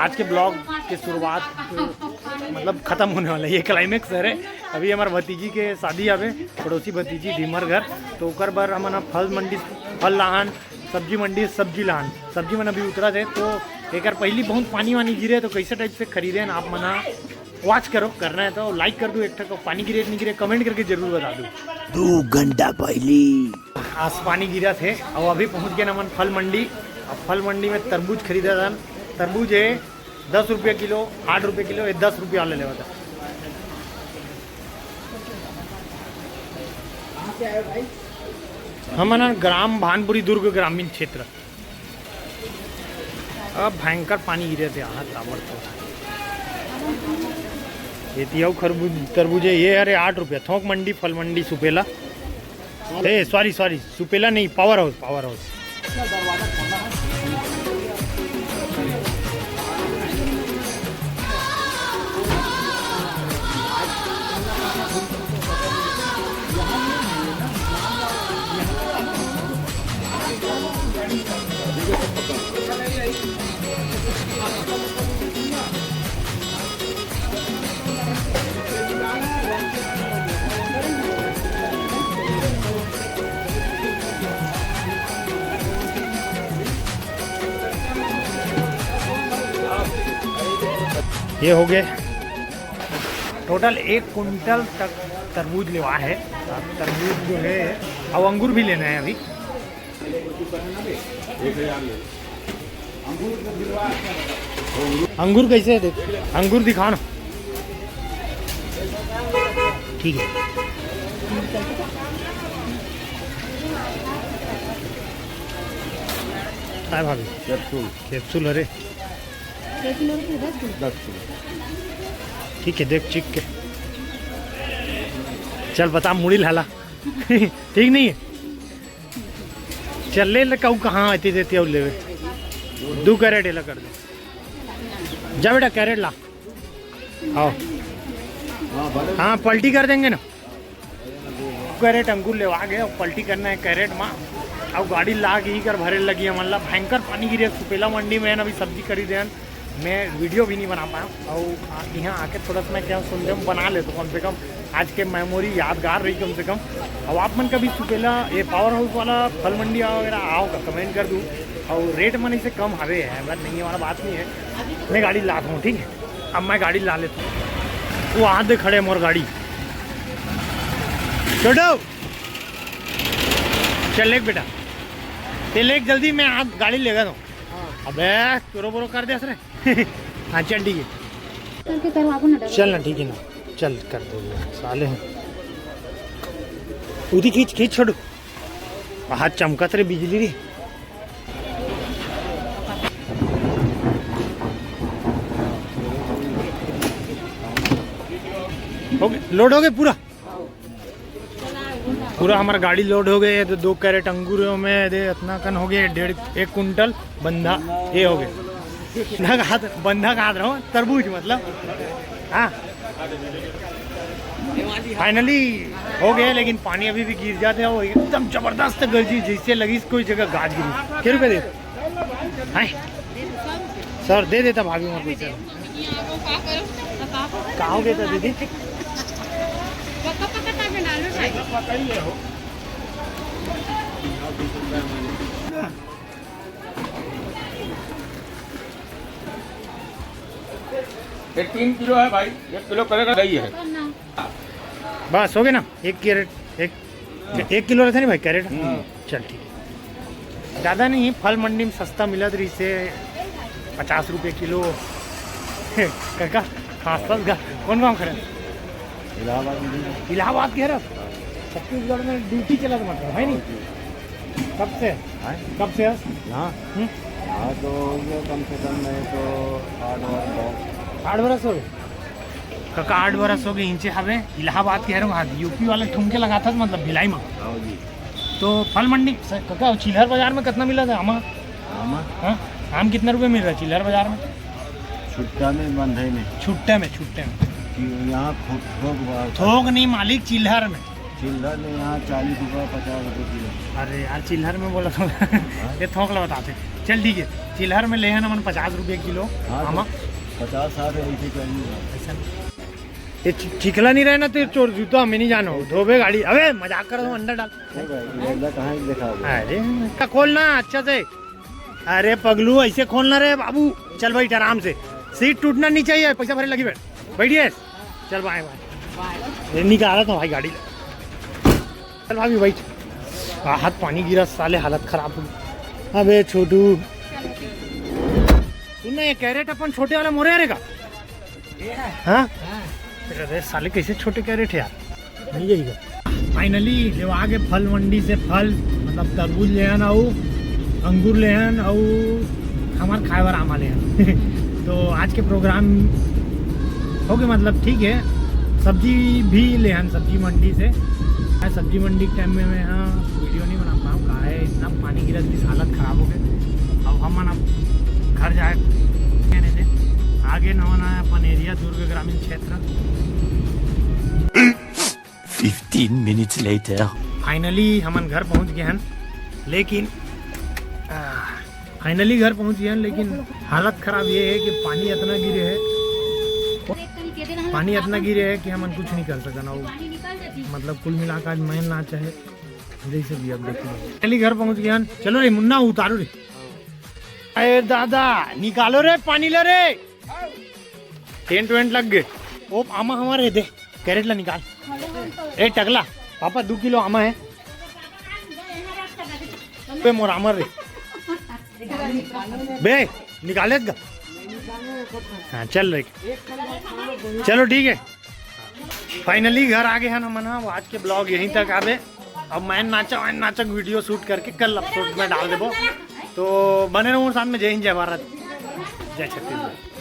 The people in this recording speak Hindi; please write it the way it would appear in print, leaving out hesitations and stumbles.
आज के ब्लॉग की शुरुआत मतलब ख़त्म होने वाला है, ये क्लाइमेक्स है। अभी हमारे भतीजी के शादी आवे, पड़ोसी भतीजी धीमर घर, तो ओकर बार हम फल मंडी फल लाहन, सब्जी मंडी सब्जी लाहन, सब्जी मन अभी उतरा थे। तो एक पहली बहुत पानी वानी गिरे तो कैसे टाइप से खरीदे हैं आप मना वॉच करो, करना है तो लाइक कर दो, एक को पानी गिरे नहीं गिरे कमेंट करके जरूर बता दो। 2 घंटा पहले आज पानी गिरा थे और अभी पहुंच गए ना मन फल मंडी। अब फल मंडी में तरबूज खरीदा था। तरबूज है 10 रुपये किलो, 8 रुपये किलो, 10 रुपये वाले लेवा था। हम ना ग्राम भानपुरी दुर्ग ग्रामीण क्षेत्र। अब भयंकर पानी गिरे थे यहाँ ताबड़तोड़। ये तियाऊ खरबूज तरबूज है, ये अरे 8 रुपया थोक मंडी फल मंडी सुपेला। सॉरी सुपेला नहीं, पावर हाउस। ये हो गए टोटल 1 कुंटल तक तरबूज लेवा है। तरबूज जो है और अंगूर भी लेना है अभी। अंगूर कैसे है? अंगूर दिखाओ ना। ठीक है, भाभी कैप्सूल अरे 10 किलो। ठीक है, देख चिक के चल बता मुड़ी लाला ठीक नहीं है, चल ले कहूँ कहाँ आती देती है ले 2 कैरेट ला कर दे। जा बेटा कैरेट ला। आओ हाँ पलटी कर देंगे ना। कैरेट अंगूर ले आ गए और पलटी करना है कैरेट में। अब गाड़ी ला के ही कर भरे लगी है, मतलब भयंकर पानी गिरी है। सुपेला मंडी में अभी सब्जी खरीदे, मैं वीडियो भी नहीं बना पाया और यहाँ आके थोड़ा सा मैं क्या सुनते हम बना ले तो कम से कम आज के मेमोरी यादगार रही कम से कम। अब आप मन कभी सुपेला ये पावर हाउस वाला फल मंडी वगैरह आओ का कमेंट कर दूँ और रेट मनी से कम हवे है, बात नहीं है, वाला बात नहीं है। मैं गाड़ी लाता हूँ, ठीक है। अब मैं गाड़ी ला लेता हूँ। वो हाथ दे खड़े मोर गाड़ी छोड़ो, चल लेक बेटा ते लेक जल्दी, मैं आप गाड़ी लेगा तो। अबे तोरो बोरो कर दे रे हाँ चल ठीक है, चल ना ठीक है ना, चल कर दो साले हैं। उदी खींच छोड़ो, हाथ चमकत रे बिजली रे। हो गए लोड हो गए पूरा हमारा गाड़ी लोड हो गई है। तो 2 कैरेट अंगूरों में दे इतना कन हो गया, 1.5 कुंटल बंधा ये हो गया। बंधा कहा रहा तरबूज मतलब हाँ फाइनली हो गया, लेकिन पानी अभी भी गिर जाते हैं। वो एकदम जबरदस्त गर्जी जैसे लगी कोई जगह गाज गिरी। क्या रुपये दे सर दे देता भाभी वहाँ पैसा कहाँ गए था दीदी? ये 3 किलो है भाई, 1 किलो करेगा रही है। बस हो गए ना, 1 कैरेट 1 किलो रहता नहीं भाई कैरेट। चल ठीक है, ज़्यादा नहीं, फल मंडी में सस्ता मिला तो इससे 50 रुपये किलो काका खास का। कौन गाँव खड़े? इलाहाबाद कह रहा। छत्तीसगढ़ में ड्यूटी चला तो मतलब है नहीं? कब से यहाँ तो कम से कम नहीं तो 8 बरस हो गए काका, 8 बरस हो गए। इंचे हवे इलाहाबाद कह रहा हूँ, यूपी वाले ठुमके लगाता था मतलब भिलाई में। तो फल मंडी काका चिल्हर बाजार में कितना मिला था? हाँ आम कितना रुपये मिल रहा है चिल्हर बाजार में? छुट्टा में बंधे में छुट्टे में यहाँ थोक नहीं मालिक, चिल्हर में। चिल्हर में यहाँ 40 रुपये 50 रुपये किलो। अरे यार चिल्हर में बोला था ये थोक ला बताते। चल ठीक है, चिल्हर में ले है ना मन 50 रुपये किलो हाँ, आमा। 50-60 ऐसी चाहिए। ऐसा ये चिखला नहीं रहे ना तो चोर जूतो हमें नहीं जानो धोबे गाड़ी। अबे मजाक कर दो, अंदर डाल। कहाँ दिखा दो। अरे का खोलना अच्छा से। अरे पगलू ऐसे खोलना रे बाबू। चल बैठ आराम से, सीट टूटना नहीं चाहिए, पैसा भरे लगी बैठिए। चल बाय बाय। निकाला था भाई गाड़ी। चल भाभी बैठ। हाथ पानी गिरा साले, हालत खराब हो गई। अबे छोटू सुन, ये कैरेट अपन छोटे वाला मोरे यार का। हाँ अरे साले कैसे छोटे कैरेट है यार, नहीं जाएगा। फाइनली जो आगे फल मंडी से फल मतलब तरबूज ले आन आऊ, अंगूर ले आन आऊ, हमार खाए वाला आमा ले आन। तो आज के प्रोग्राम हो गए मतलब ठीक है। सब्जी भी ले आन सब्जी मंडी से। सब्जी मंडी के टाइम में मैं यहाँ वीडियो नहीं बना पाऊँ, कहा है इतना पानी गिरा जिस हालत ख़राब हो गए। अब हम अब घर जाए कहने थे आगे नवाना है अपन एरिया दुर्ग ग्रामीण क्षेत्र। 15 minutes later. फाइनली हमन घर पहुंच गए हैं, लेकिन फाइनली घर पहुंच गए हैं, लेकिन हालत खराब ये है कि पानी इतना गिरे है, पानी इतना गिरे है कि हमन कुछ नहीं कर सकना। मतलब कुल मिलाकर मैं ना चाहे जैसे भी अब देखिए फाइनली घर पहुंच गए हैं। चलो रे मुन्ना उतारो रे। अरे दादा निकालो रे पानी ले रे, टेंट वेंट लग गए। ओ आमा हमारे दे कैरेट ला निकाल। ए टकला पापा 2 किलो आमा है बे मोर आमर रे बे निकाले गा। हाँ चल रे, चलो ठीक है। फाइनली घर आ गए हैं हम। वो आज के ब्लॉग यहीं तक आवे। अब मैं नाचक वीडियो शूट करके कल अपलोड में डाल देबो। तो बने रहो साथ में। जय हिंद, जय भारत, जय छत्तीसगढ़।